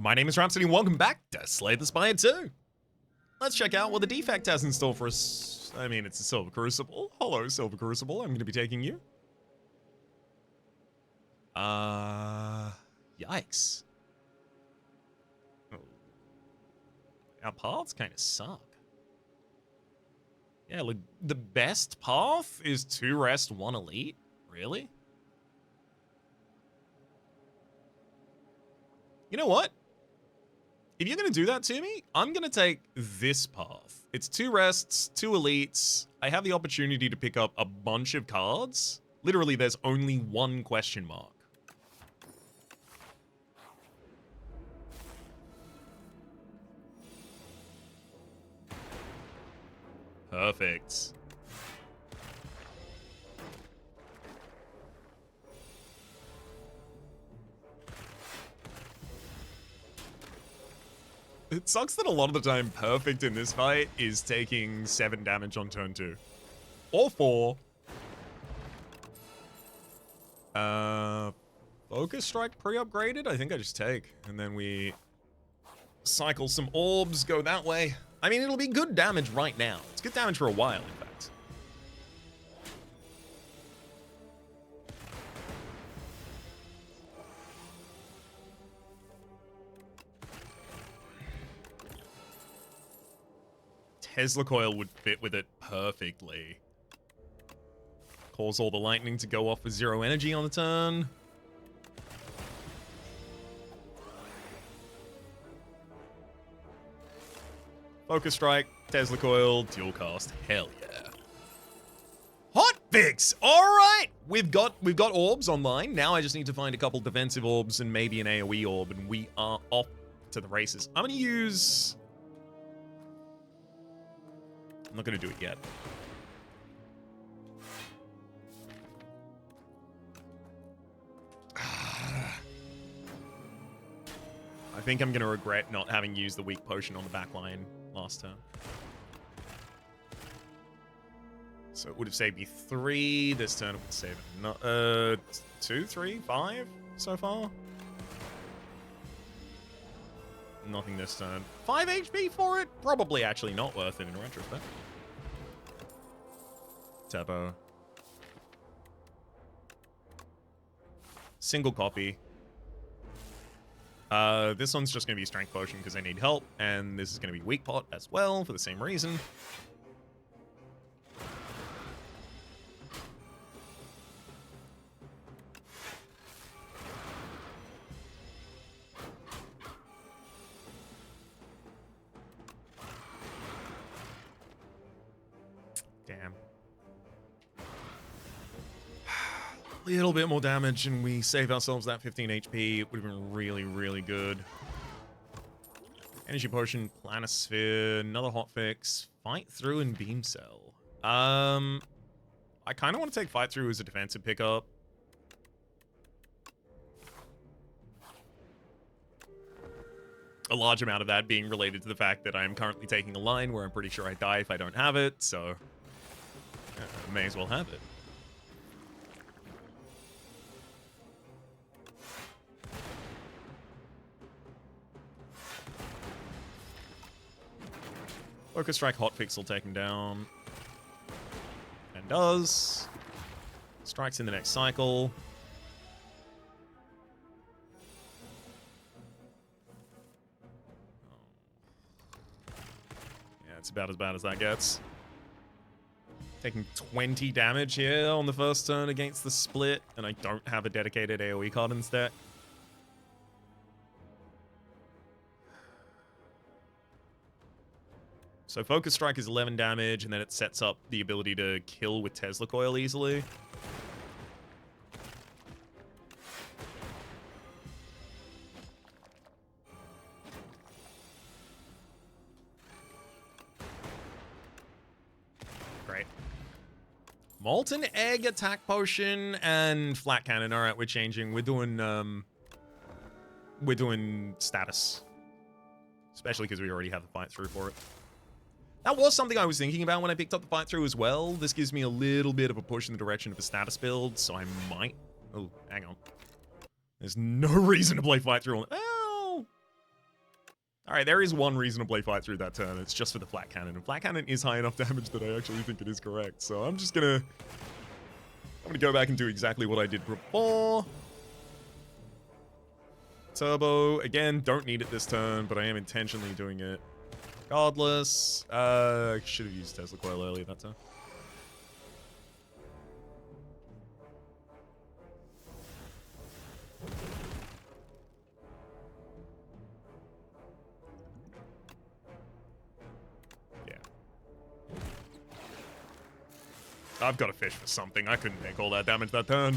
My name is Rhapsody and welcome back to Slay the Spire 2. Let's check out what the defect has in store for us. I mean, it's a Silver Crucible. Hello, Silver Crucible. I'm going to be taking you. Yikes. Oh. Our paths kind of suck. Yeah, look, the best path is 2 rest, 1 elite? Really? You know what? If you're going to do that to me, I'm going to take this path. It's 2 rests, 2 elites. I have the opportunity to pick up a bunch of cards. Literally, there's only 1 question mark. Perfect. It sucks that a lot of the time perfect in this fight is taking 7 damage on turn 2. Or 4. Focus Strike pre-upgraded? I think I just take. And then we cycle some orbs, go that way. I mean, it'll be good damage right now. It's good damage for a while, in fact. Tesla Coil would fit with it perfectly. Cause all the lightning to go off with 0 energy on the turn. Focus Strike, Tesla Coil, dual cast. Hell yeah. Hot fix! Alright! We've got orbs online. Now I just need to find a couple defensive orbs and maybe an AoE orb, and we are off to the races. I'm gonna use... I'm not gonna do it yet. I think I'm gonna regret not having used the weak potion on the back line last turn. So it would have saved me 3. This turn it would save it 2, 3, 5 so far. Nothing this turn. 5 HP for it? Probably actually not worth it in retrospect. Tempo. Single copy. This one's just going to be Strength Potion because I need help, and this is going to be Weak Pot as well for the same reason. Damn. A little bit more damage and we save ourselves that 15 HP. It would have been really, really good. Energy Potion, Planisphere, another hotfix, Fight Through, and Beam Cell. I kind of want to take Fight Through as a defensive pickup. A large amount of that being related to the fact that I am currently taking a line where I'm pretty sure I die if I don't have it, so may as well have it. Focus Strike hotfix will take him down. And does. Strikes in the next cycle. Yeah, it's about as bad as that gets. Taking 20 damage here on the first turn against the split, and I don't have a dedicated AoE card in deck. So Focus Strike is 11 damage, and then it sets up the ability to kill with Tesla Coil easily. Great. Molten Egg, Attack Potion, and Flat Cannon. All right, we're changing. We're doing status. Especially because we already have the Fight Through for it. That was something I was thinking about when I picked up the Fight Through as well. This gives me a little bit of a push in the direction of a status build, so I might... Oh, hang on. There's no reason to play Fight Through on... Oh! All right, there is one reason to play fight through that turn. It's just for the flat cannon. And flat cannon is high enough damage that I actually think it is correct. So I'm gonna go back and do exactly what I did before. Turbo, again, don't need it this turn, but I am intentionally doing it. Regardless, should have used Tesla Coil earlier that turn. Yeah. I've got to fish for something. I couldn't make all that damage that turn.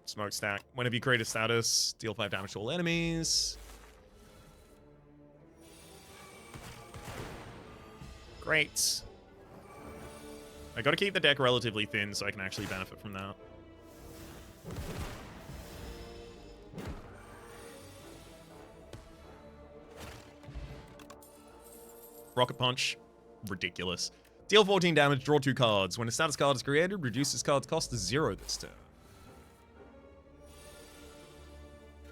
Smokestack. Whenever you create a status, deal 5 damage to all enemies. Great. I gotta keep the deck relatively thin so I can actually benefit from that. Rocket Punch. Ridiculous. Deal 14 damage, draw 2 cards. When a status card is created, reduce this card's cost to 0 this turn.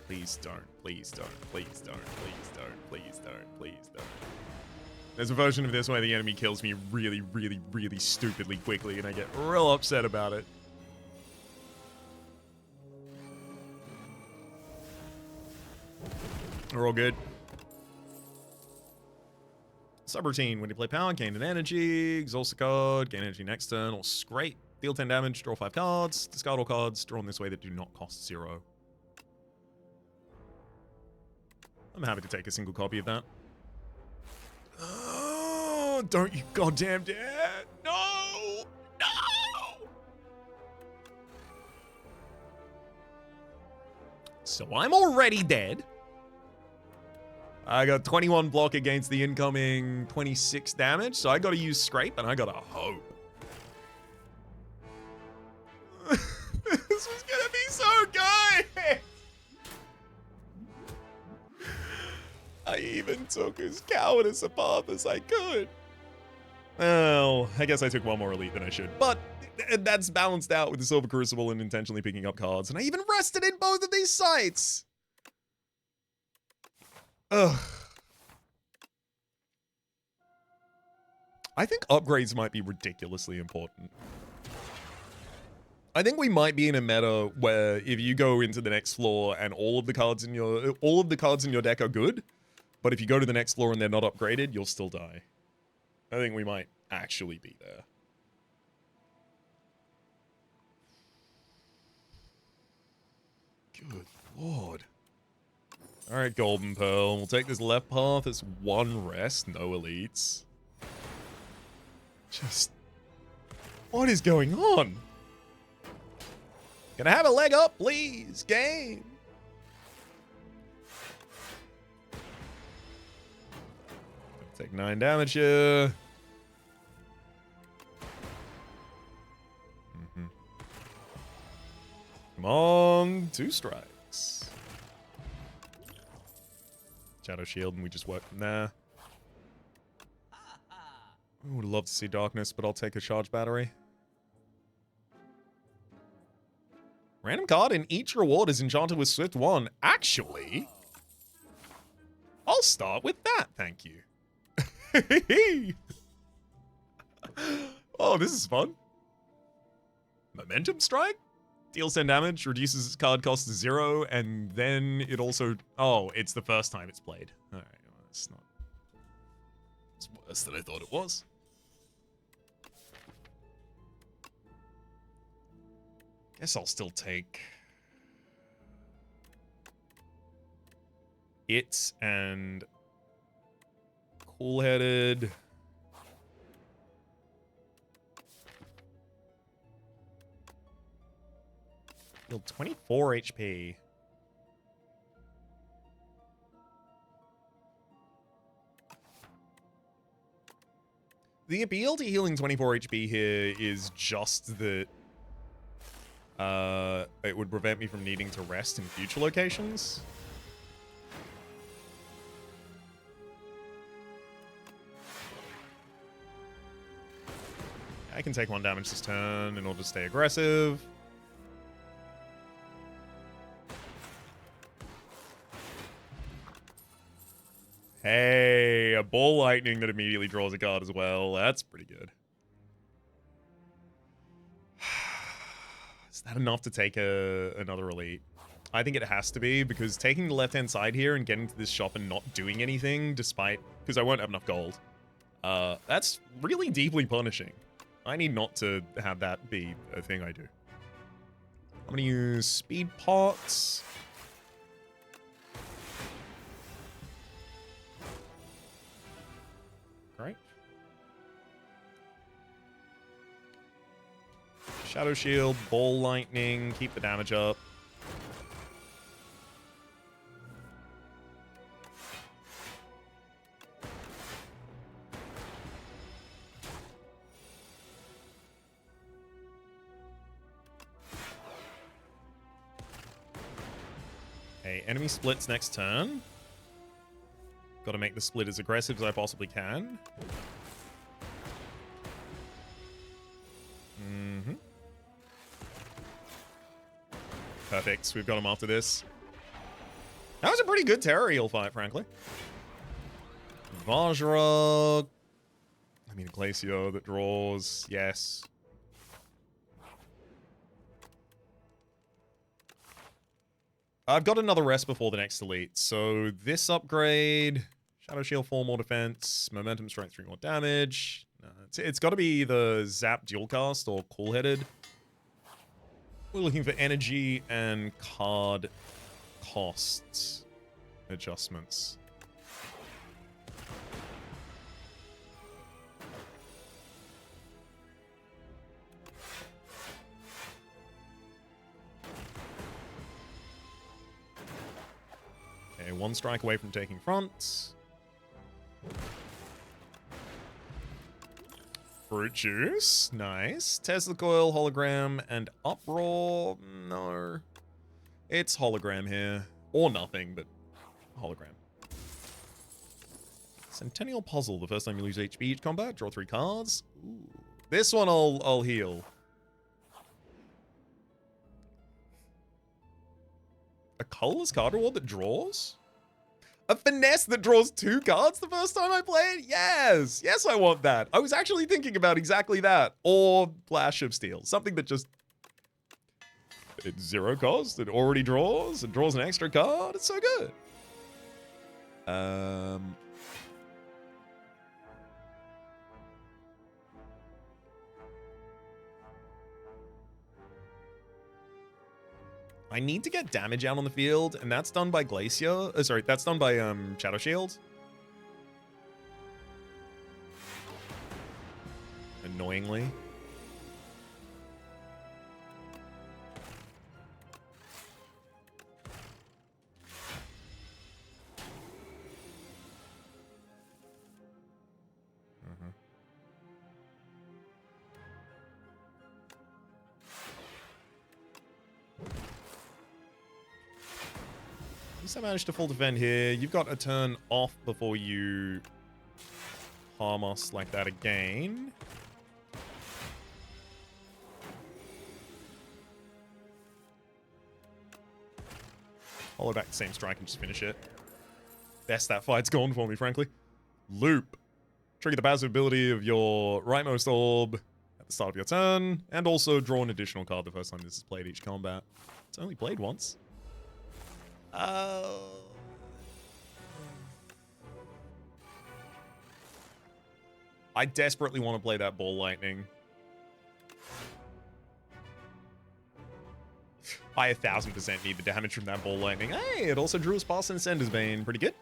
Please don't, please don't, please don't, please don't, please don't, please don't. There's a version of this where the enemy kills me really, really, really stupidly quickly and I get real upset about it. We're all good. Subroutine, when you play power, gain an energy, exhaust a card, gain energy next turn, or scrape. Deal 10 damage, draw 5 cards, discard all cards drawn this way that do not cost 0. I'm happy to take a single copy of that. Oh, don't you goddamn dare! No! No! So I'm already dead. I got 21 block against the incoming 26 damage, so I gotta use Scrape, and I gotta hope. This was gonna be so good! I even took as cowardice a path as I could. Well, I guess I took one more elite than I should, but that's balanced out with the Silver Crucible and intentionally picking up cards, and I even rested in both of these sites! Ugh. I think upgrades might be ridiculously important. I think we might be in a meta where if you go into the next floor and all of the cards in your deck are good, but if you go to the next floor and they're not upgraded, you'll still die. I think we might actually be there. Good lord. Alright, Golden Pearl. We'll take this left path. It's 1 rest, no elites. Just... what is going on? Can I have a leg up, please? Game. Take 9 damage here. Come on, 2 strikes. Shadow Shield, and we just work from there. I would love to see Darkness, but I'll take a Charge Battery. Random card in each reward is enchanted with Swift 1. Actually, I'll start with that, thank you. Oh, this is fun. Momentum Strike? Deals 10 damage, reduces its card cost to 0, and then it also... oh, it's the first time it's played. Alright, well, it's not... it's worse than I thought it was. Guess I'll still take... it and... Cool-headed... Heal 24 HP. The appeal to healing 24 HP here is just that it would prevent me from needing to rest in future locations. I can take 1 damage this turn in order to stay aggressive. Hey, a ball lightning that immediately draws a card as well. That's pretty good. Is that enough to take another elite? I think it has to be, because taking the left-hand side here and getting to this shop and not doing anything, despite... because I won't have enough gold. That's really deeply punishing. I need not to have that be a thing I do. I'm going to use speed pots. Right. Shadow Shield, Ball Lightning, keep the damage up. Okay, enemy splits next turn. Got to make the split as aggressive as I possibly can. Perfect. We've got him after this. That was a pretty good Terrariel fight, frankly. Vajra. I mean, Glacio that draws. Yes. I've got another rest before the next elite. So this upgrade... Shadow Shield, 4 more defense. Momentum, strength, 3 more damage. It's got to be the Zap Dual Cast or Cool-Headed. We're looking for energy and card costs adjustments. Okay, 1 strike away from taking front. Fruit juice, nice. Tesla coil, hologram, and uproar. No, it's hologram here, or nothing, but hologram. Centennial puzzle. The first time you lose HP each combat, draw 3 cards. Ooh. This one I'll heal. A colorless card reward that draws. A finesse that draws 2 cards the first time I play it? Yes! Yes, I want that. I was actually thinking about exactly that. Or Flash of Steel. Something that just... it's 0 cost. It already draws. It draws an extra card. It's so good. I need to get damage out on the field, and that's done by Glacio. Sorry, that's done by Shadow Shield. Annoyingly. At least I managed to full defend here. You've got a turn off before you harm us like that again. Follow back the same strike and just finish it. Best that fight's gone for me, frankly. Loop. Trigger the passive ability of your rightmost orb at the start of your turn, and also draw an additional card the first time this is played each combat. It's only played once. I desperately want to play that Ball Lightning. I 1000% need the damage from that Ball Lightning. Hey, it also drew us past and Sender's Bane. Pretty good.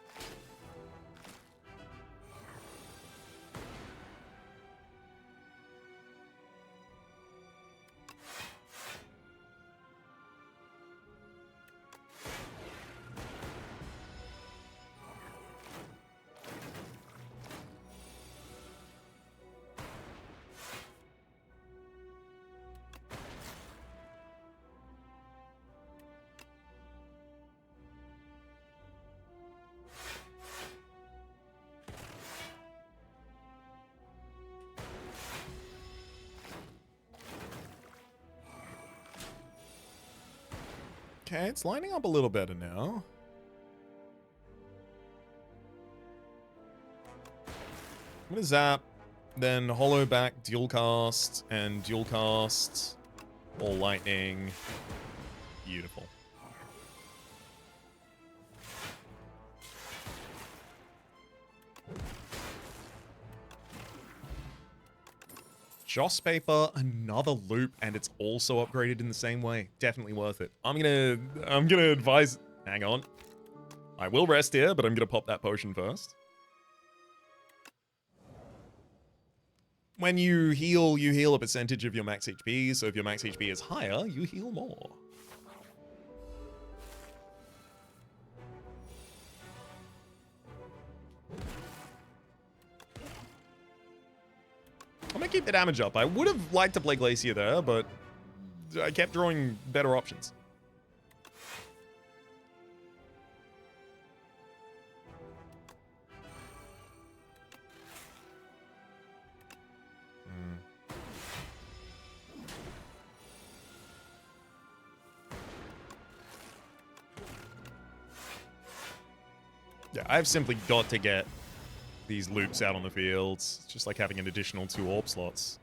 Okay, it's lining up a little better now. I'm gonna zap, then hollow back, dual cast, and dual cast. All lightning. Beautiful. Joss paper, another loop, and it's also upgraded in the same way. Definitely worth it. I'm gonna advise. Hang on. I will rest here, but I'm gonna pop that potion first. When you heal a percentage of your max HP, so if your max HP is higher, you heal more. I'm gonna keep the damage up. I would have liked to play Glacier there, but I kept drawing better options. Yeah, I've simply got to get these loops out on the field. It's just like having an additional 2 orb slots.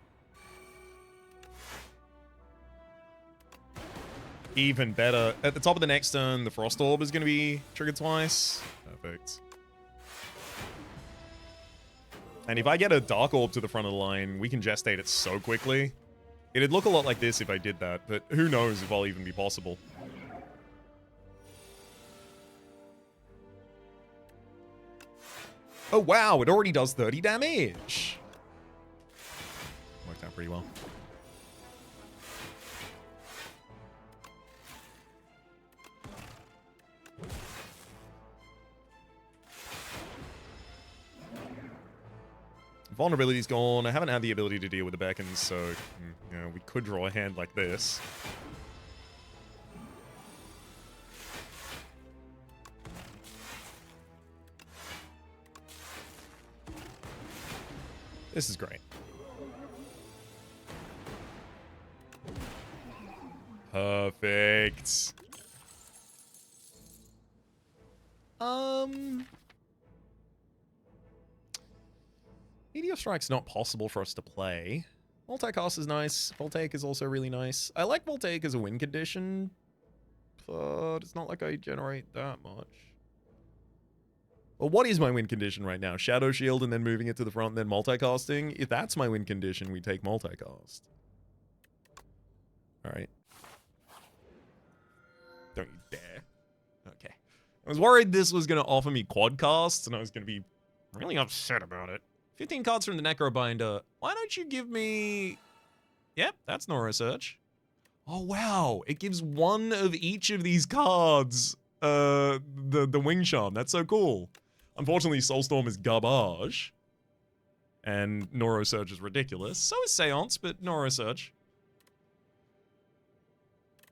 Even better. At the top of the next turn, the Frost Orb is going to be triggered twice. Perfect. And if I get a Dark Orb to the front of the line, we can gestate it so quickly. It'd look a lot like this if I did that, but who knows if I'll even be possible. Oh, wow, it already does 30 damage. Worked out pretty well. Vulnerability's gone. I haven't had the ability to deal with the beckons, so you know, we could draw a hand like this. This is great. Perfect. Meteor Strike's not possible for us to play. Multicast is nice. Voltaic is also really nice. I like Voltaic as a win condition, but it's not like I generate that much. Well, what is my win condition right now? Shadow Shield and then moving it to the front and then multicasting? If that's my win condition, we take multicast. Alright. Don't you dare. Okay. I was worried this was going to offer me quadcasts, and I was going to be really upset about it. 15 cards from the Necrobinder. Why don't you give me... Yep, that's Neurosearch. Oh, wow. It gives one of each of these cards the Wing Charm. That's so cool. Unfortunately, Soulstorm is garbage. And Neurosurge is ridiculous. So is Seance, but Neurosurge.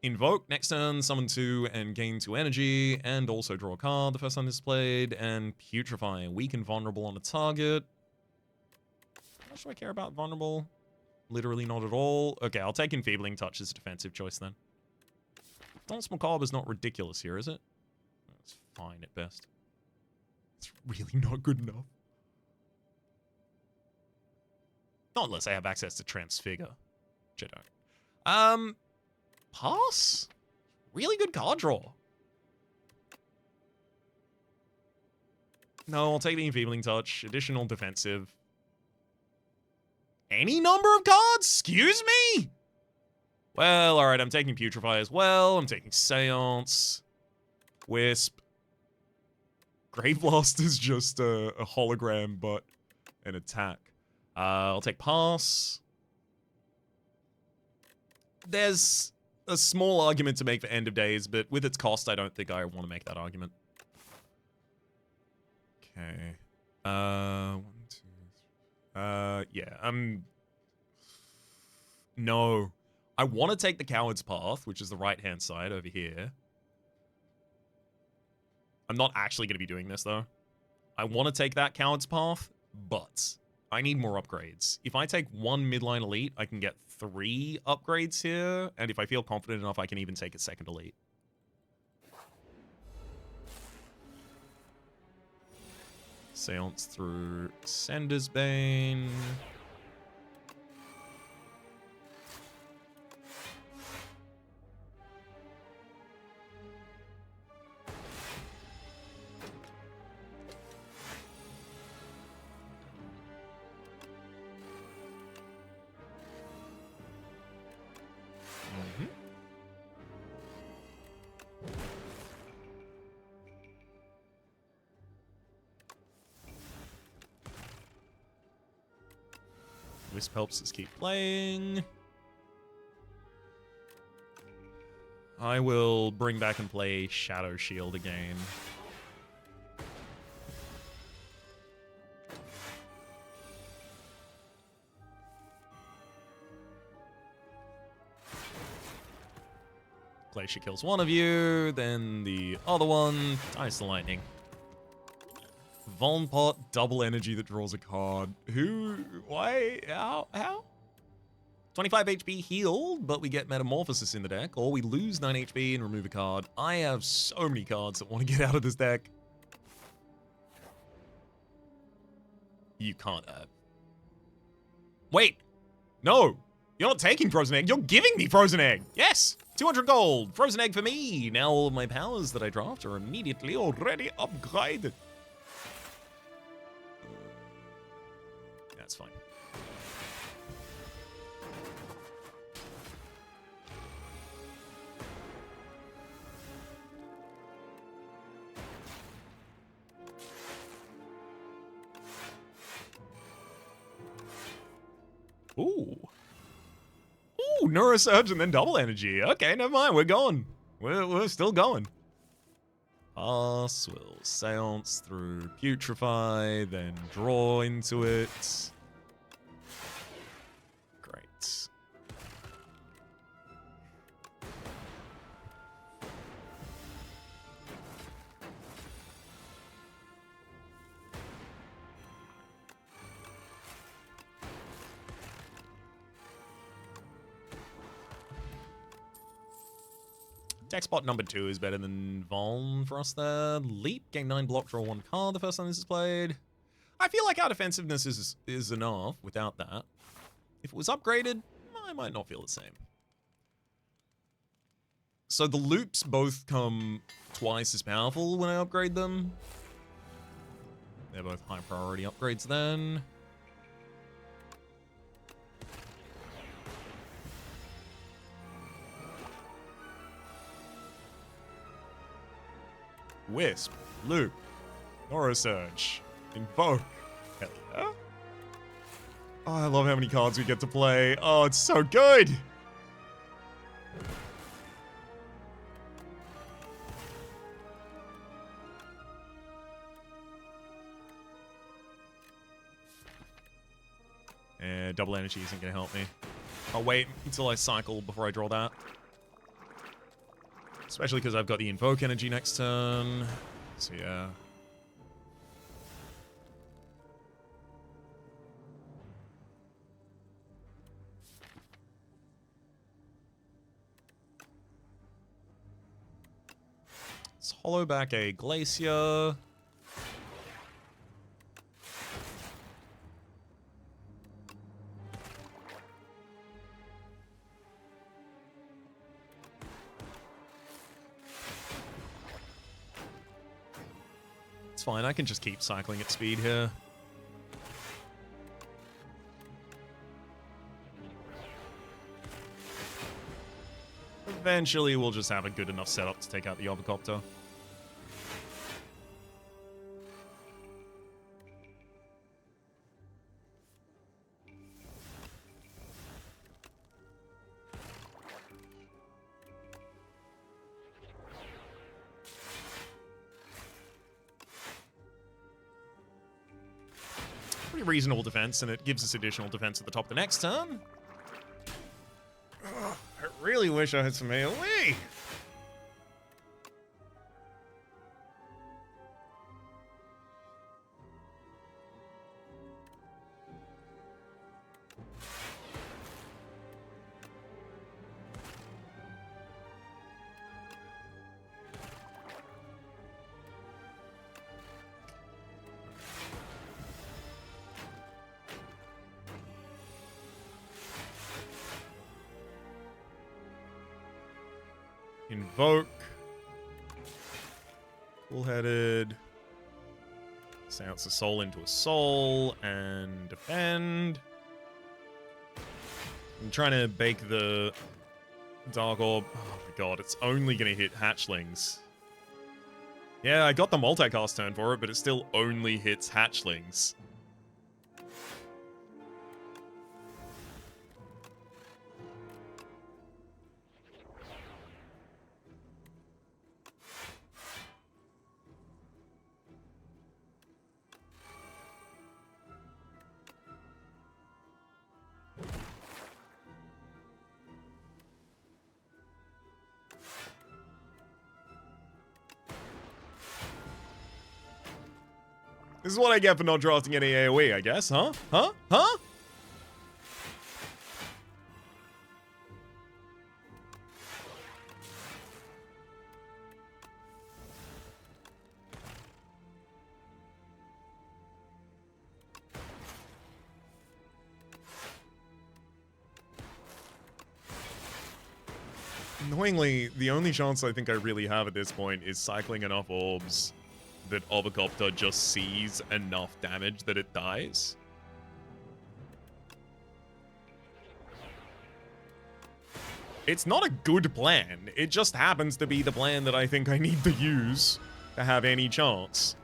Invoke, next turn, summon 2 and gain 2 energy, and also draw a card the first time this is played, and Putrefy, weak and vulnerable on a target. How much do I care about vulnerable? Literally not at all. Okay, I'll take Enfeebling Touch as a defensive choice then. Dance Macabre is not ridiculous here, is it? It's fine at best. It's really not good enough. Not unless I have access to Transfigure, which I don't. Pass? Really good card draw. No, I'll take the Enfeebling Touch. Additional defensive. Any number of cards? Excuse me? Well, alright, I'm taking Putrefy as well. I'm taking Seance. Wisp. Grave Blast is just a hologram, but an attack. I'll take Pass. There's a small argument to make for End of Days, but with its cost, I don't think I want to make that argument. Okay. 1, 2, 3. Yeah, no. I want to take the Coward's Path, which is the right-hand side over here. I'm not actually going to be doing this, though. I want to take that Coward's Path, but I need more upgrades. If I take 1 midline elite, I can get 3 upgrades here, and if I feel confident enough, I can even take a second elite. Seance through Sender's Bane. Wisp helps us keep playing. I will bring back and play Shadow Shield again. Glacier kills one of you, then the other one dies to lightning. Volnpot, double energy that draws a card. Who? Why? How? 25 HP healed, but we get Metamorphosis in the deck, or we lose 9 HP and remove a card. I have so many cards that want to get out of this deck. You can't have. Wait! No! You're not taking Frozen Egg, you're giving me Frozen Egg! Yes! 200 gold! Frozen Egg for me! Now all of my powers that I draft are immediately already upgraded. That's fine. Ooh. Ooh, Neurosurge and then double energy. Okay, never mind. We're going. We're still going. Pass will Seance through Putrefy, then draw into it. Great. Deck spot number 2 is better than Vuln for us there. Leap, gain 9 block, draw 1 card the first time this is played. I feel like our defensiveness is enough without that. If it was upgraded, I might not feel the same. So the loops both come twice as powerful when I upgrade them. They're both high priority upgrades then. Wisp, Loop, Neurosurge, Invoke. Hell yeah. Oh, I love how many cards we get to play. Oh, it's so good. Double energy isn't going to help me. I'll wait until I cycle before I draw that. Especially because I've got the Invoke energy next turn. So yeah. Let's hollow back a Glacier. It's fine, I can just keep cycling at speed here. Eventually, we'll just have a good enough setup to take out the Overcopter. Pretty reasonable defense, and it gives us additional defense at the top of the next turn. Ugh, I really wish I had some AoE. Invoke. Cool-headed. Silence a soul into a soul. And defend. I'm trying to bake the Dark Orb. Oh my god, it's only going to hit hatchlings. Yeah, I got the multicast turn for it, but it still only hits hatchlings. This is what I get for not drafting any AoE, I guess, huh? Huh? Huh? Annoyingly, the only chance I think I really have at this point is cycling enough orbs that Obacopter just sees enough damage that it dies. It's not a good plan. It just happens to be the plan that I think I need to use to have any chance.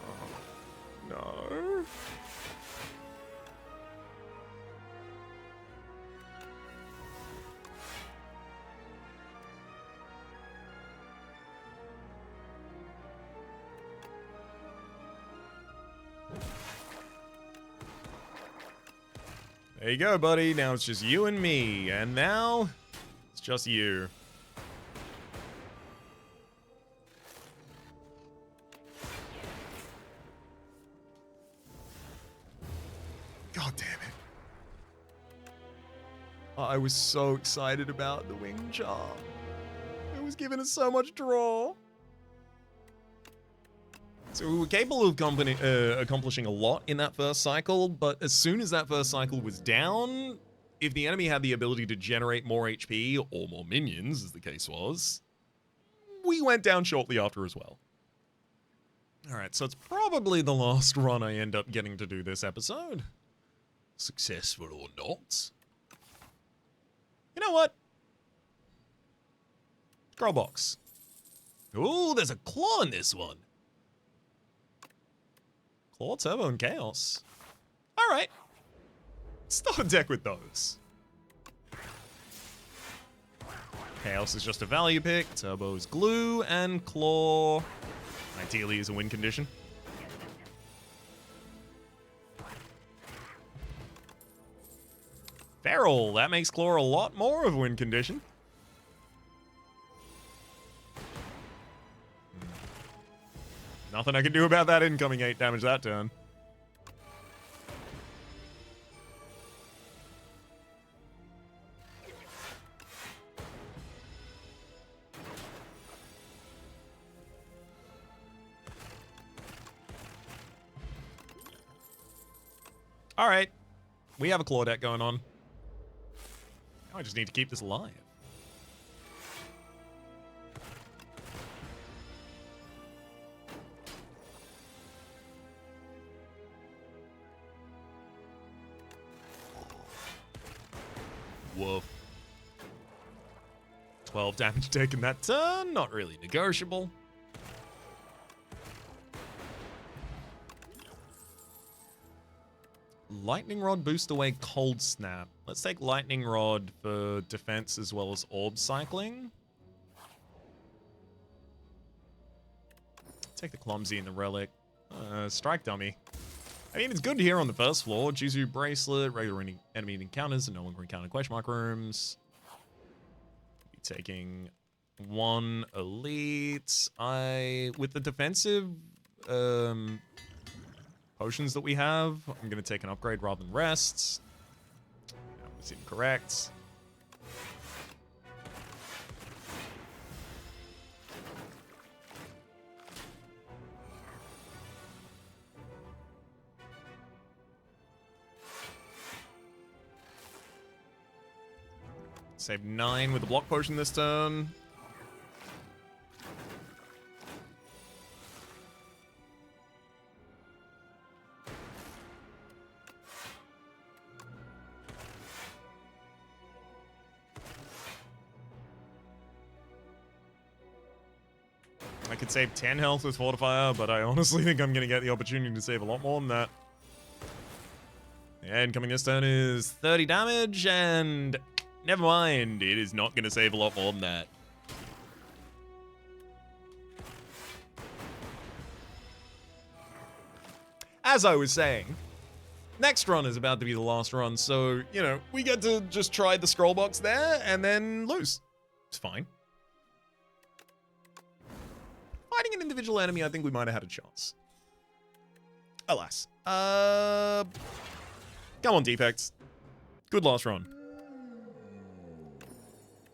Oh, no. There you go, buddy. Now it's just you and me. And now, it's just you. God damn it. I was so excited about the wing charm. It was giving us so much draw. So we were capable of accomplishing a lot in that first cycle, but as soon as that first cycle was down, if the enemy had the ability to generate more HP, or more minions, as the case was, we went down shortly after as well. Alright, so it's probably the last run I end up getting to do this episode. Successful or not. You know what? Scroll box. Ooh, there's a claw in this one. Claw, Turbo, and Chaos. Alright. Start a deck with those. Chaos is just a value pick. Turbo is glue. And Claw, ideally, is a win condition. Feral. That makes Claw a lot more of a win condition. Nothing I can do about that incoming 8 damage that turn. Alright. We have a claw deck going on. Now I just need to keep this alive. Woof. 12 damage taken that turn. Not really negotiable. Lightning Rod boost away Cold Snap. Let's take Lightning Rod for defense as well as orb cycling. Take the Clumsy and the Relic. Strike Dummy. I mean, it's good here on the first floor. Jizu Bracelet, regular enemy encounters, and no longer encounter question mark rooms. Be taking 1 elite. With the defensive potions that we have, I'm going to take an upgrade rather than rests. That was incorrect. Save 9 with the block potion this turn. I could save 10 health with Fortifier, but I honestly think I'm going to get the opportunity to save a lot more than that. And coming this turn is 30 damage, and never mind, it is not going to save a lot more than that. As I was saying, next run is about to be the last run, so, you know, we get to just try the scroll box there and then lose. It's fine. Fighting an individual enemy, I think we might have had a chance. Alas. Come on, defects. Good last run.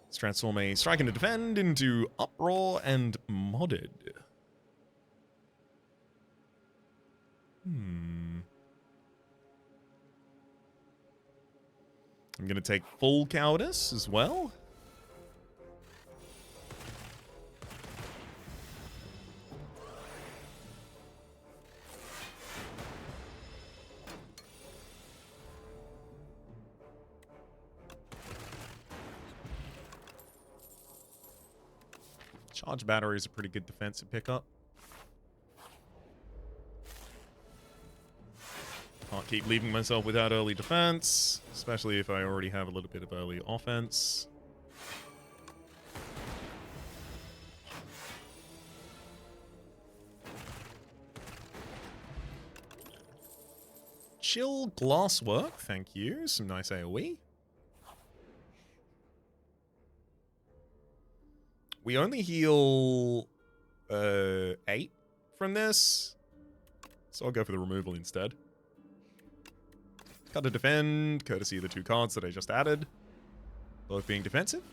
Let's transform a strike and a defend into Uproar and modded. I'm going to take full cowardice as well. Charge battery is a pretty good defensive pickup. Can't keep leaving myself without early defense, especially if I already have a little bit of early offense. Chill glasswork, thank you. Some nice AoE. We only heal 8 from this, so I'll go for the removal instead. Got to defend, courtesy of the 2 cards that I just added, both being defensive.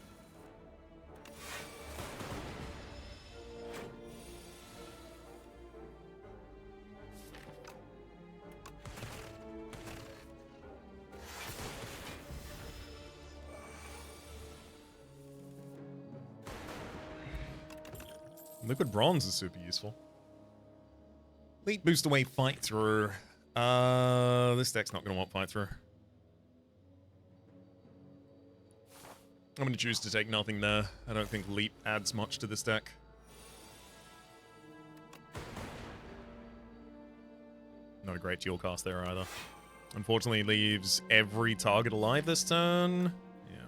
Liquid bronze is super useful. Elite boost away fight through. This deck's not going to want fight through. I'm going to choose to take nothing there. I don't think Leap adds much to this deck. Not a great dual cast there either. Unfortunately, leaves every target alive this turn. Yeah.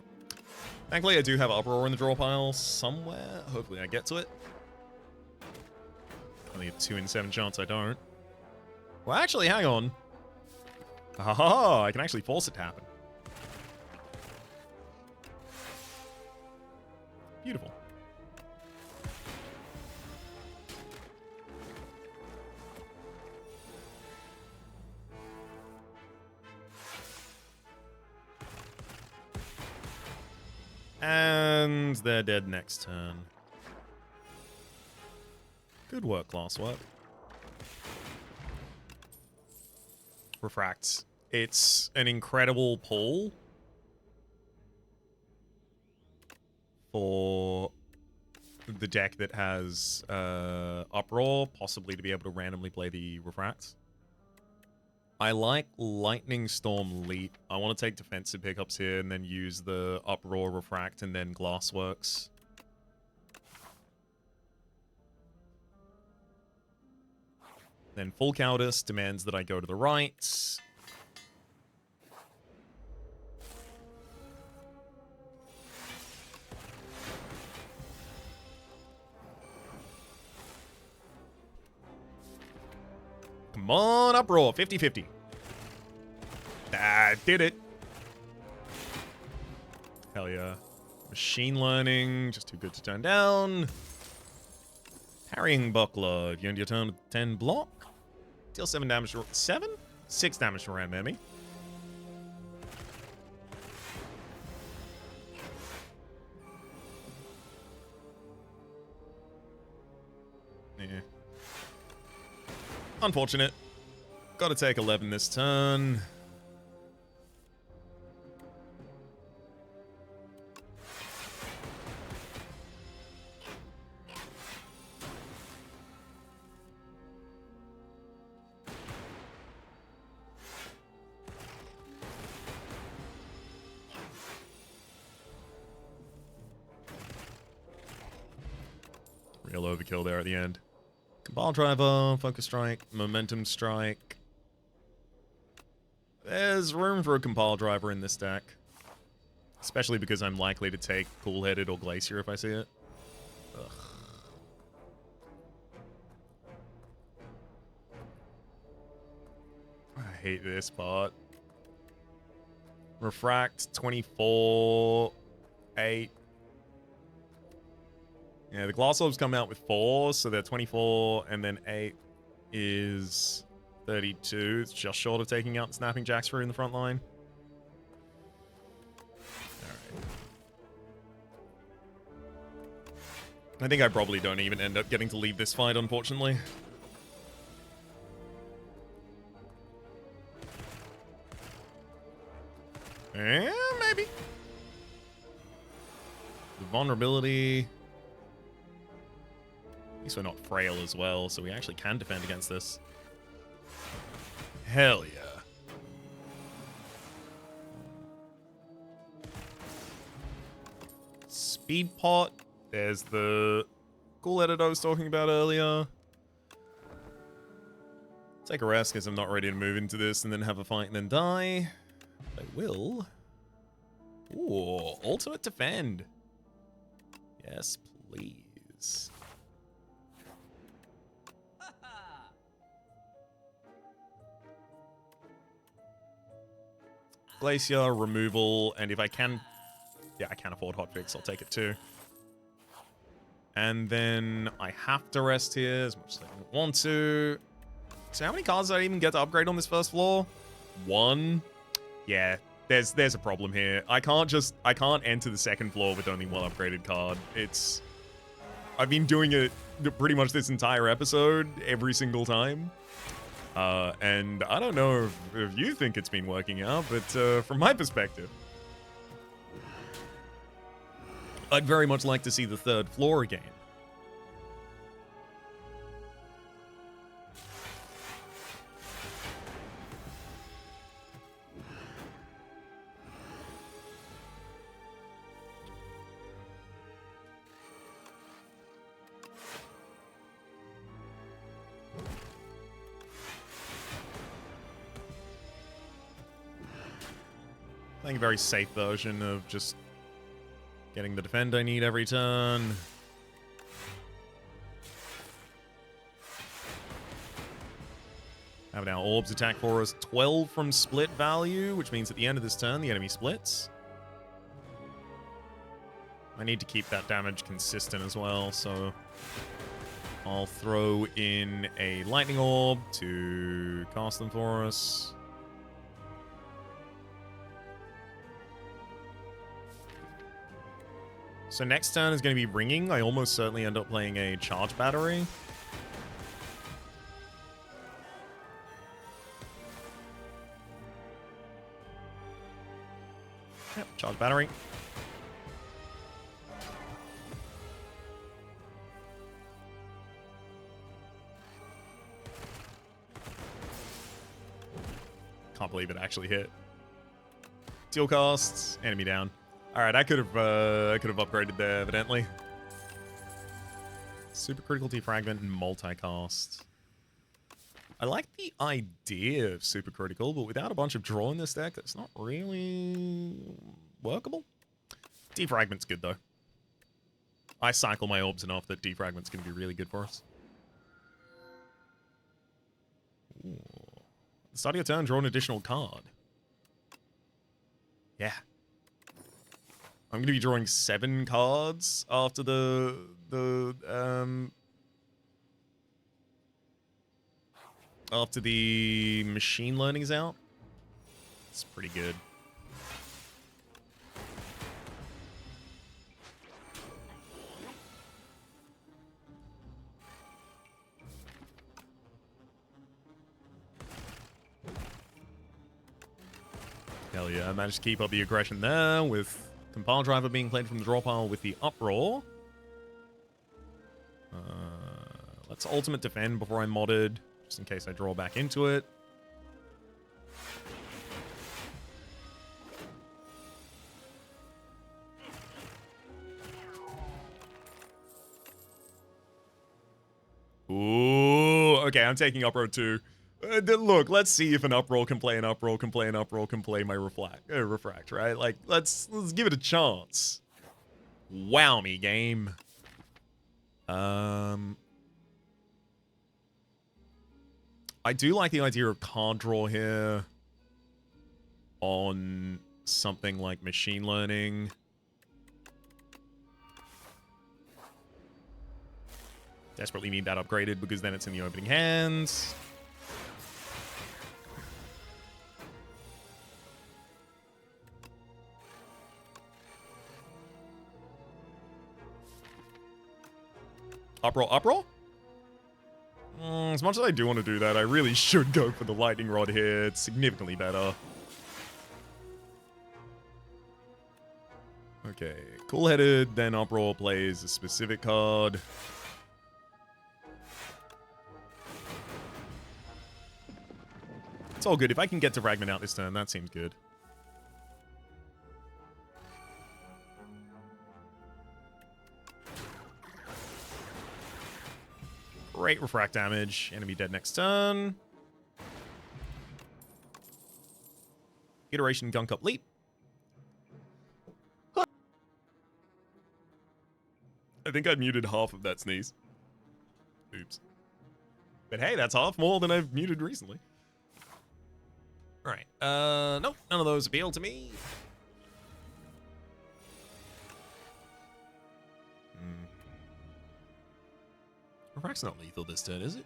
Thankfully, I do have Uproar in the draw pile somewhere. Hopefully I get to it. Only a 2 in 7 chance I don't. Well, actually, hang on. Haha, I can actually force it to happen. Beautiful. And they're dead next turn. Good work, glasswork. Refract. It's an incredible pull for the deck that has Uproar, possibly to be able to randomly play the Refract. I like Lightning Storm Leap. I want to take defensive pickups here and then use the Uproar, Refract, and then Glassworks. Then full cowardice demands that I go to the right. Come on, Uproar, 50-50. That did it. Hell yeah. Machine learning, just too good to turn down. Parrying Buckler. You end your turn with 10 block. Deal 7 damage to 7? 6 damage to random enemy. Yeah. Unfortunate. Gotta take 11 this turn. Real overkill there at the end. Compile driver, focus strike, momentum strike. There's room for a compile driver in this deck. Especially because I'm likely to take Cool-Headed or Glacier if I see it. Ugh. I hate this part. Refract, 24, 8. Yeah, the Glass Orbs come out with 4, so they're 24, and then 8 is 32. It's just short of taking out the Snapping Jackfruit in the front line. Alright. I think I probably don't even end up getting to leave this fight, unfortunately. Maybe. The vulnerability. At least we're not frail as well, so we actually can defend against this. Hell yeah. Speed pot. There's the Cool-Headed I was talking about earlier. Take a rest because I'm not ready to move into this and then have a fight and then die. I will. Ooh, ultimate defend. Yes, please. Glacier, removal, and if I can... Yeah, I can afford hotfix, I'll take it too. And then I have to rest here as much as I don't want to. So how many cards did I even get to upgrade on this first floor? 1. Yeah, there's a problem here. I can't enter the second floor with only 1 upgraded card. I've been doing it pretty much this entire episode every single time. And I don't know if you think it's been working out, but from my perspective, I'd very much like to see the 3rd floor again. Playing a very safe version of just getting the defend I need every turn. Have now orbs attack for us. 12 from split value, which means at the end of this turn, the enemy splits. I need to keep that damage consistent as well, so I'll throw in a lightning orb to cast them for us. So next turn is going to be ringing. I almost certainly end up playing a charge battery. Yep, charge battery. Can't believe it actually hit. Steel casts, enemy down. All right, I could have upgraded there, evidently. Super critical defragment and multicast. I like the idea of super critical, but without a bunch of draw in this deck, that's not really workable. Defragment's good though. I cycle my orbs enough that defragment's going to be really good for us. Ooh. Start of your turn, draw an additional card. Yeah. I'm going to be drawing 7 cards after after the machine learning is out. It's pretty good. Hell yeah, I managed to keep up the aggression there with Compile Driver being played from the draw pile with the Uproar. Let's ultimate defend before I'm modded, just in case I draw back into it. Okay, I'm taking Uproar too. Look, let's see if an Uproar can play an Uproar can play an Uproar can play my Refract, right? Like, let's give it a chance. Wow me, game. I do like the idea of card draw here on something like machine learning. Desperately need that upgraded because then it's in the opening hands. Uproar? As much as I do want to do that, I really should go for the lightning rod here. It's significantly better. Okay, cool-headed, then Uproar plays a specific card. It's all good. If I can get to Fragment out this turn, that seems good. Great refract damage. Enemy dead next turn. Iteration Gunk Up Leap. Huh. I think I muted half of that sneeze. Oops. But hey, that's half more than I've muted recently. Alright. Nope. None of those appeal to me. Refract's not lethal this turn, is it?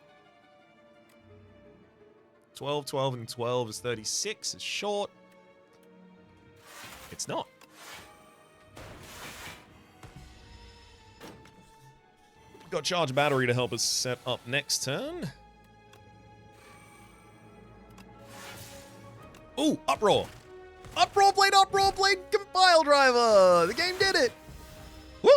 12, 12, and 12 is 36. It's short. It's not. Got Charge Battery to help us set up next turn. Ooh, Uproar. Uproar Blade, Compile Driver. The game did it. Woo!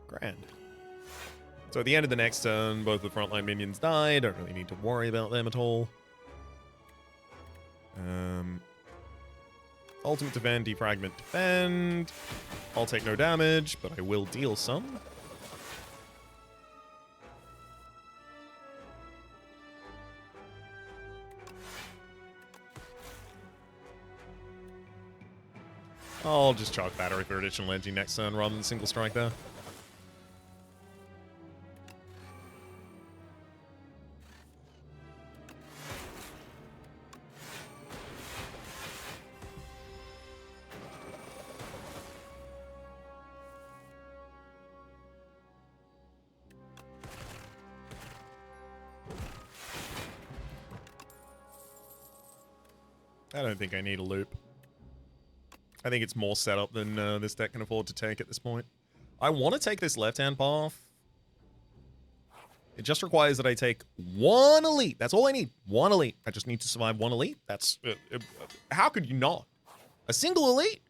Grand. So at the end of the next turn, both the frontline minions die. Don't really need to worry about them at all. Ultimate defend, defragment, defend. I'll take no damage, but I will deal some. I'll just chalk battery for additional energy next turn rather than single strike there. I don't think I need a loop. I think it's more setup than this deck can afford to take at this point. I want to take this left-hand path. It just requires that I take one elite. That's all I need. One elite. I just need to survive one elite. That's... how could you not? A single elite?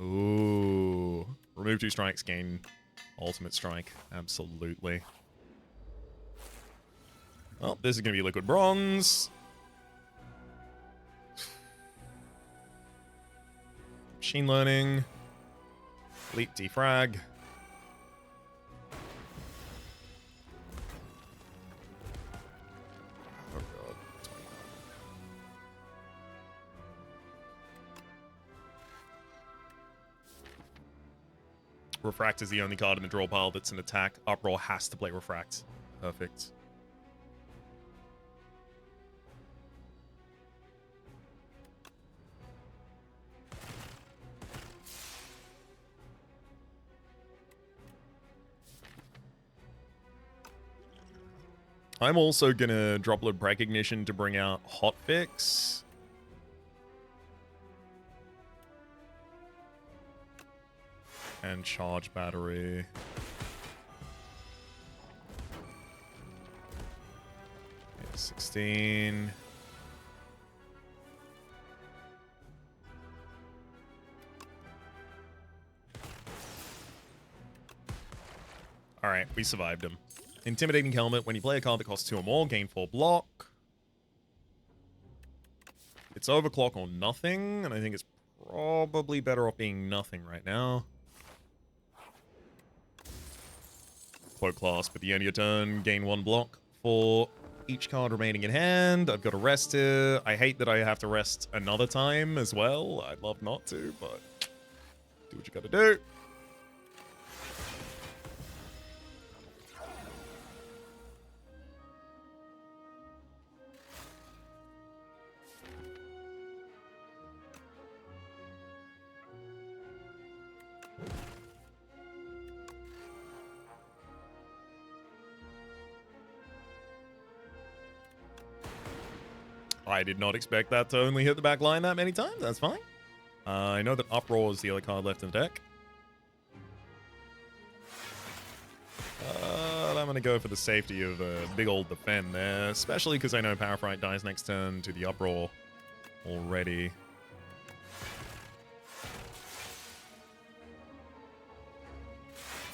Ooh. Remove 2 strikes, gain ultimate strike. Absolutely. Well, this is going to be liquid bronze. Machine learning. Leap defrag. Oh god. Refract is the only card in the draw pile that's an attack. Uproar has to play Refract. Perfect. I'm also gonna Droplet Recognition to bring out Hotfix. And Charge Battery. Yeah, 16. Alright, we survived him. Intimidating Helmet. When you play a card that costs 2 or more, gain 4 block. It's overclock or nothing, and I think it's probably better off being nothing right now. Quote class, but the end of your turn, gain 1 block for each card remaining in hand. I've got to rest here. I hate that I have to rest another time as well. I'd love not to, but do what you gotta do. I did not expect that to only hit the back line that many times. That's fine. I know that Uproar is the other card left in the deck. I'm going to go for the safety of a big old defend there, especially because I know Parafrite dies next turn to the Uproar already.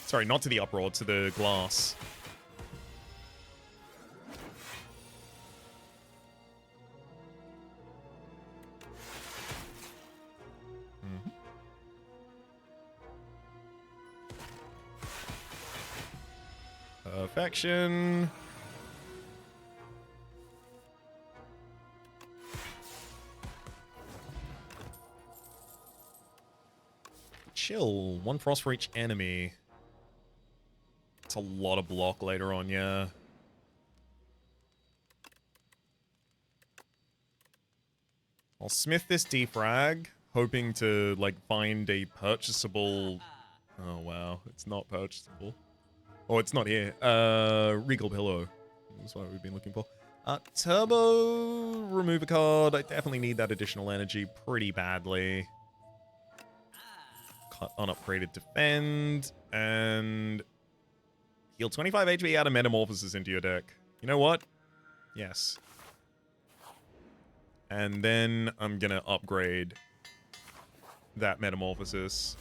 Sorry, not to the Uproar, to the glass. Perfection. Chill. 1 frost for each enemy. It's a lot of block later on, yeah. I'll smith this defrag, hoping to, like, find a purchasable... Oh, wow. It's not purchasable. Oh, it's not here. Regal Pillow. That's what we've been looking for. Turbo, remove a card. I definitely need that additional energy pretty badly. Cut unupgraded defend. And heal 25 HP out of Metamorphosis into your deck. You know what? Yes. And then I'm gonna upgrade that Metamorphosis.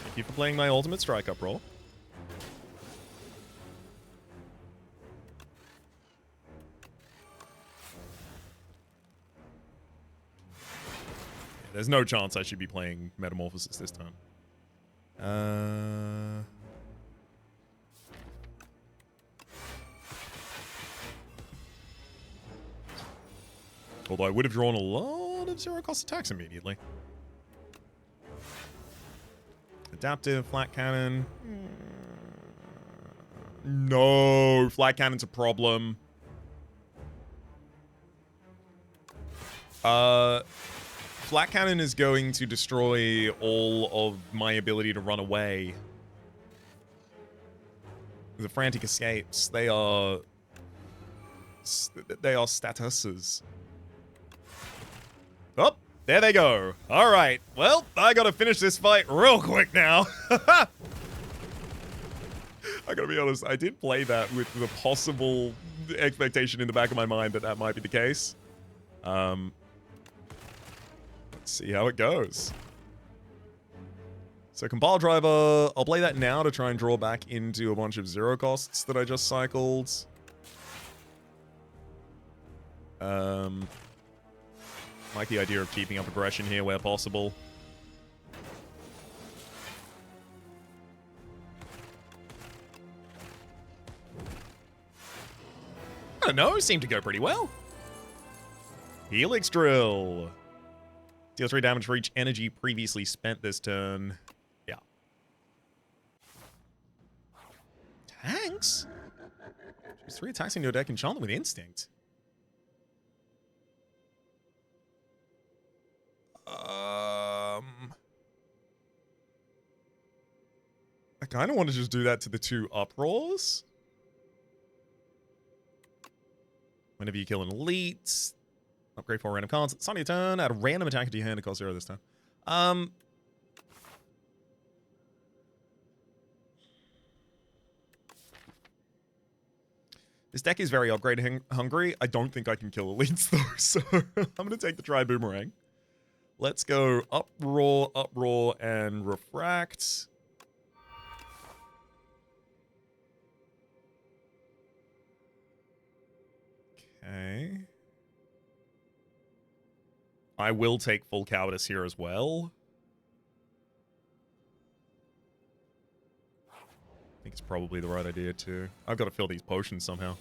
Thank you for playing my ultimate strike up roll. There's no chance I should be playing Metamorphosis this time. Although I would have drawn a lot of zero-cost attacks immediately. Adaptive, flat cannon. No, flat cannon's a problem. Flat cannon is going to destroy all of my ability to run away. The frantic escapes, they are statuses. Oh, there they go. All right. Well, I gotta finish this fight real quick now. I gotta be honest, I did play that with the possible expectation in the back of my mind that that might be the case. Let's see how it goes. So Compile Driver, I'll play that now to try and draw back into a bunch of zero costs that I just cycled. Like the idea of keeping up aggression here where possible. I don't know, seemed to go pretty well. Helix Drill. Deal 3 damage for each energy previously spent this turn. Yeah. Tanks? Choose 3 attacks in your deck, enchant with Instinct. I kind of want to just do that to the 2 Uproars. Whenever you kill an elite, upgrade 4 random cards. It's on your turn. Add a random attack into your hand to cost 0 this time. This deck is very upgrade hungry. I don't think I can kill elites though, so I'm going to take the Tri Boomerang. Let's go Uproar, Uproar, and Refract. Okay. I will take full cowardice here as well. I think it's probably the right idea too. I've got to fill these potions somehow.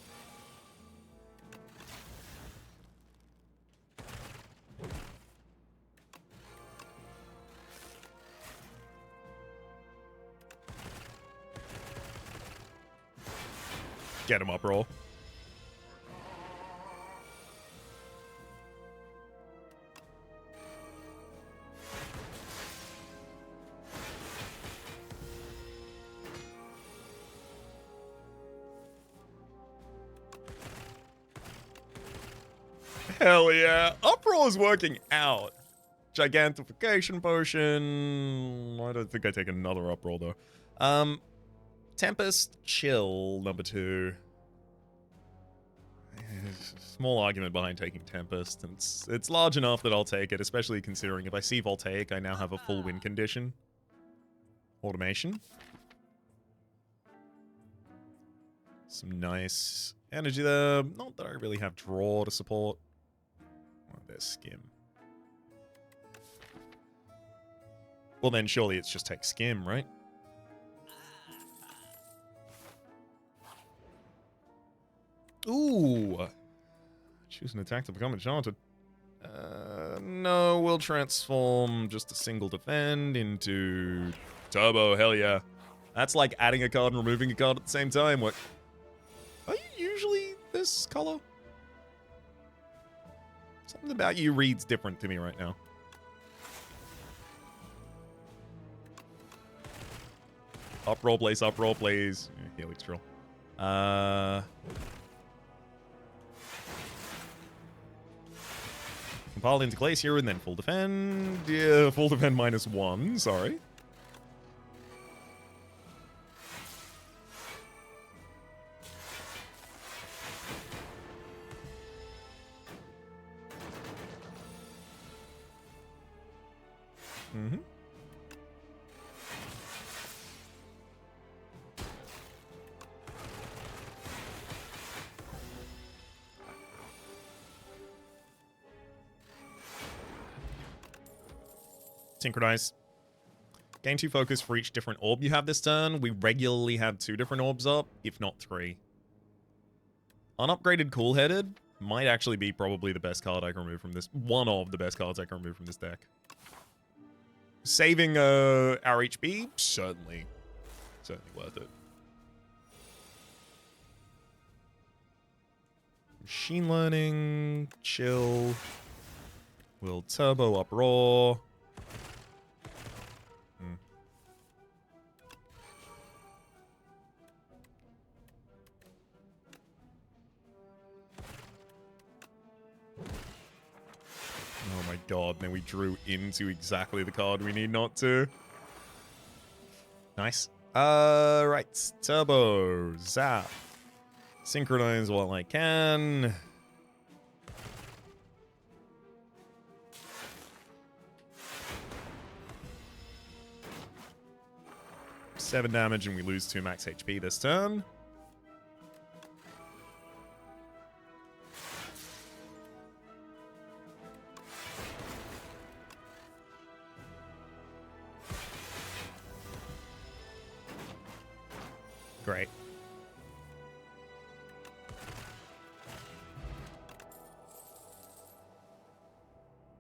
Get him up, roll. Hell yeah. Uproar is working out. Gigantification potion. I don't think I take another Uproar though. Tempest, chill, number 2. Small argument behind taking Tempest. It's large enough that I'll take it, especially considering if I see Voltaic, I now have a full win condition. Automation. Some nice energy there. Not that I really have draw to support. Oh, there's Skim. Well then, surely it's just take Skim, right? Ooh. Choose an attack to become enchanted. No, we'll transform just a single defend into turbo. Hell yeah. That's like adding a card and removing a card at the same time. What? Are you usually this color? Something about you reads different to me right now. Uproar, please. Uproar, please. Helix drill. Compile into Glacier and then full defend. Yeah, full defend -1. Sorry. Mm-hmm. Synchronize. Gain 2 focus for each different orb you have this turn. We regularly have 2 different orbs up, if not 3. Unupgraded Cool-Headed might actually be probably the best card I can remove from this. One of the best cards I can remove from this deck. Saving our HP? Certainly. Certainly worth it. Machine Learning. Chill. We'll Turbo Uproar. Oh my god, then we drew into exactly the card we need not to. Nice. Right. Turbo. Zap. Synchronize while I can. Seven damage and we lose 2 max HP this turn. Great.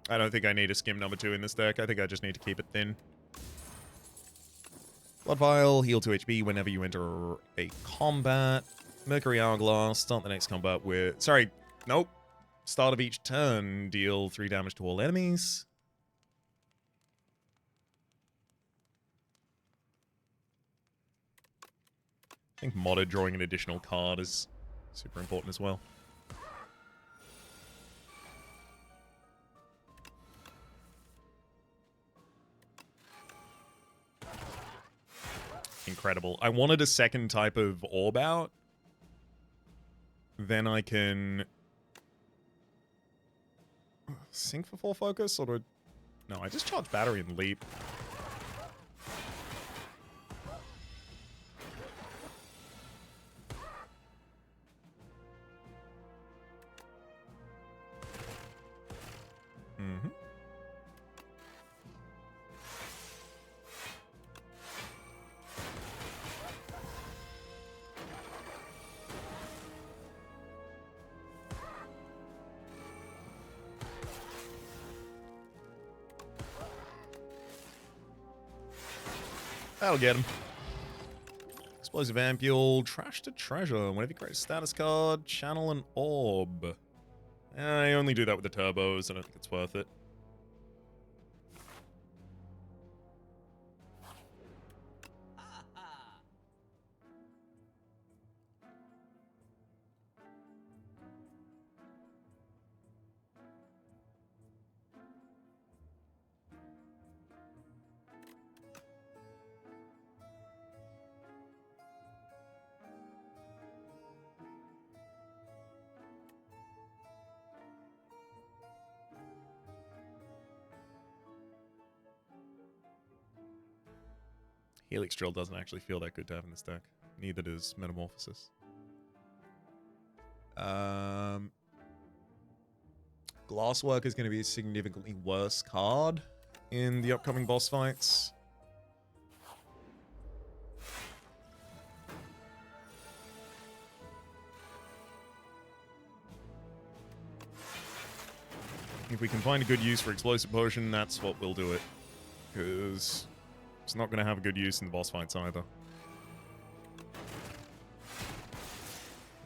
I don't think I need a Skim number 2 in this deck. I think I just need to keep it thin. Blood Vial, heal 2 HP whenever you enter a combat. Mercury Hourglass, start the next combat with... Sorry, nope. Start of each turn, deal 3 damage to all enemies. I think modded drawing an additional card is super important as well. Incredible. I wanted a second type of orb out. then I can sync for full focus, or do I... No, I just charge battery and leap. Mm-hmm. That'll get him. Explosive ampule, trash to treasure. Whenever you create a status card, channel an orb. I only do that with the turbos. I don't think it's worth it. Helix Drill doesn't actually feel that good to have in this deck. Neither does Metamorphosis. Glasswork is going to be a significantly worse card in the upcoming boss fights. If we can find a good use for Explosive Potion, that's what we'll do it. Because it's not going to have a good use in the boss fights either.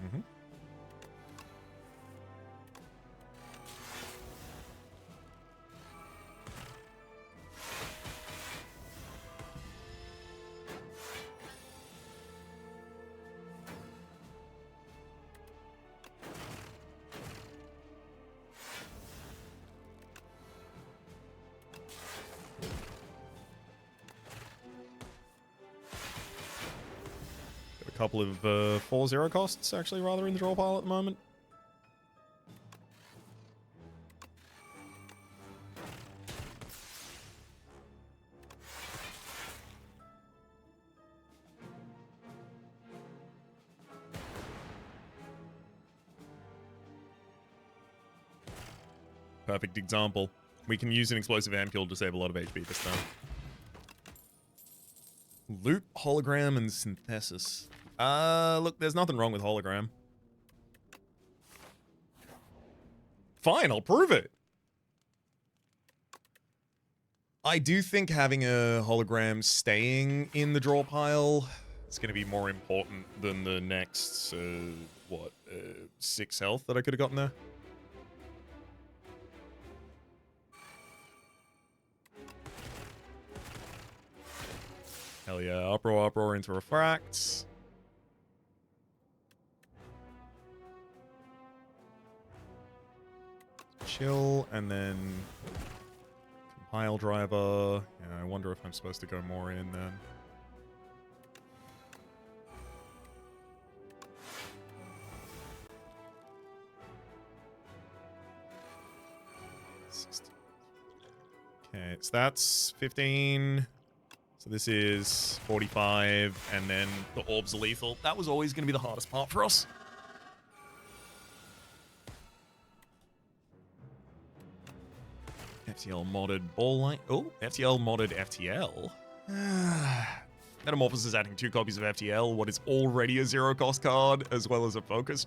Mm-hmm. Couple of 4-0 costs, actually, rather, in the draw pile at the moment. Perfect example. We can use an explosive ampule to save a lot of HP this time. Loot, hologram, and synthesis. Look, there's nothing wrong with hologram. Fine, I'll prove it. I do think having a hologram staying in the draw pile is going to be more important than the next, 6 health that I could have gotten there. Hell yeah, Uproar into Refracts. Chill, and then Compile Driver. Yeah, I wonder if I'm supposed to go more in then. Okay, so that's 15. So this is 45, and then the orbs are lethal. That was always going to be the hardest part for us. FTL modded ball light. Oh, FTL modded FTL. Metamorphosis is adding 2 copies of FTL, what is already a 0-cost card, as well as a focus.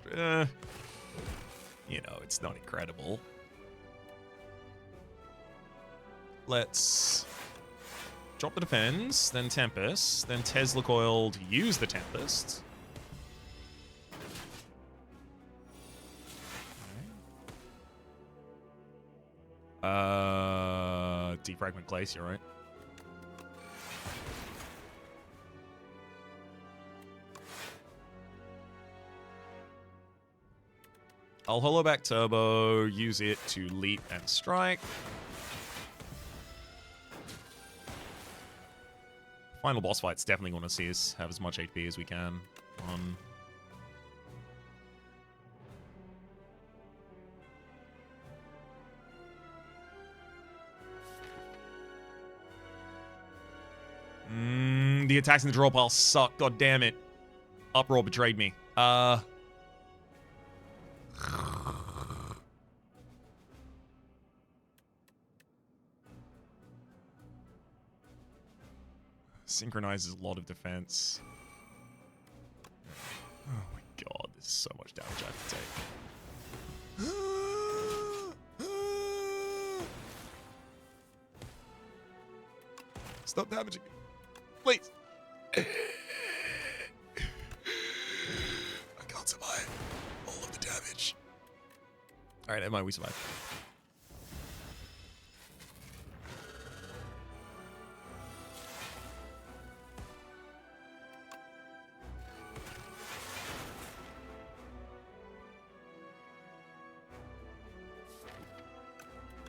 You know, it's not incredible. Let's drop the Defense, then Tempest, then Tesla Coil to use the Tempest. Defragment Glacier, right? I'll Hollowback Turbo, use it to leap and strike. Final boss fights definitely want to see us have as much HP as we can on The attacks in the draw pile suck. God damn it. Uproar betrayed me. Synchronizes a lot of defense. Oh my god, this is so much damage I have to take. Stop damaging me. Please. I can't survive all of the damage. Alright, never mind, we survived.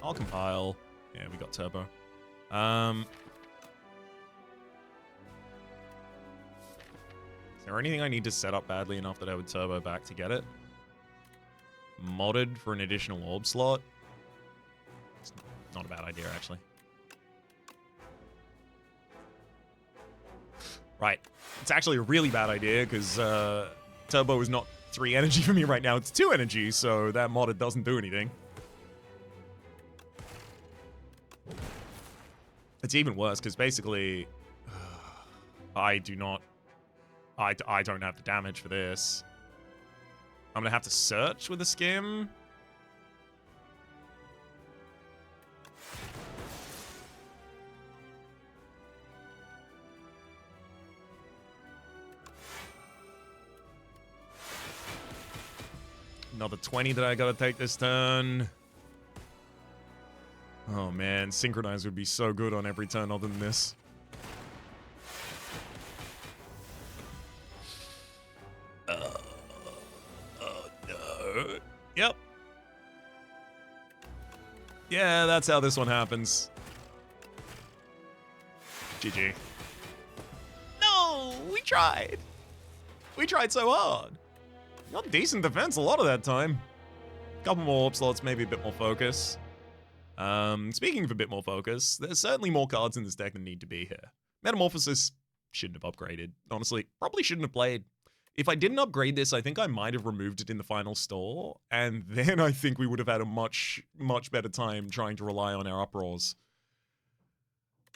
I'll compile. Yeah, we got turbo. Is there anything I need to set up badly enough that I would turbo back to get it? Modded for an additional orb slot? It's not a bad idea, actually. Right. It's actually a really bad idea, because turbo is not 3 energy for me right now. It's 2 energy, so that modded doesn't do anything. It's even worse, because basically, I don't have the damage for this. I'm gonna have to search with a skim. Another 20 that I gotta take this turn. Oh man, Synchronize would be so good on every turn other than this. Oh no. Yep. Yeah, that's how this one happens. GG. No, we tried. We tried so hard. Got decent defense a lot of that time. Couple more orb slots, maybe a bit more focus. Speaking of a bit more focus, there's certainly more cards in this deck that need to be here. Metamorphosis shouldn't have upgraded. Honestly, probably shouldn't have played. If I didn't upgrade this, I think I might have removed it in the final store, and then I think we would have had a much, much better time trying to rely on our Uproars.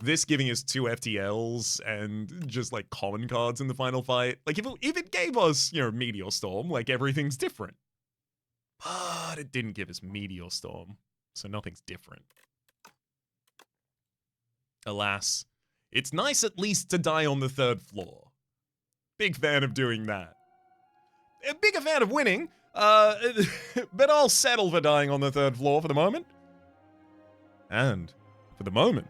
This giving us 2 FTLs and just, like, common cards in the final fight. Like, if it gave us, you know, Meteor Storm, like, everything's different. But it didn't give us Meteor Storm, so nothing's different. Alas, it's nice at least to die on the 3rd floor. Big fan of doing that. A bigger fan of winning, but I'll settle for dying on the 3rd floor for the moment. And for the moment.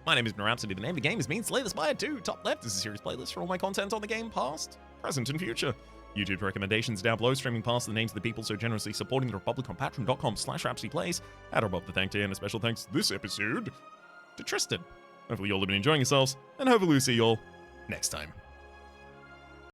My name is Rhapsody. The name of the game is Slay the Spire 2. Top left is a series playlist for all my content on the game, past, present, and future. YouTube recommendations down below, streaming past the names of the people so generously supporting the Republic on patreon.com/RhapsodyPlays. At above the thank you, and a special thanks this episode to Tristan. Hopefully you all have been enjoying yourselves, and hopefully we'll see you all next time.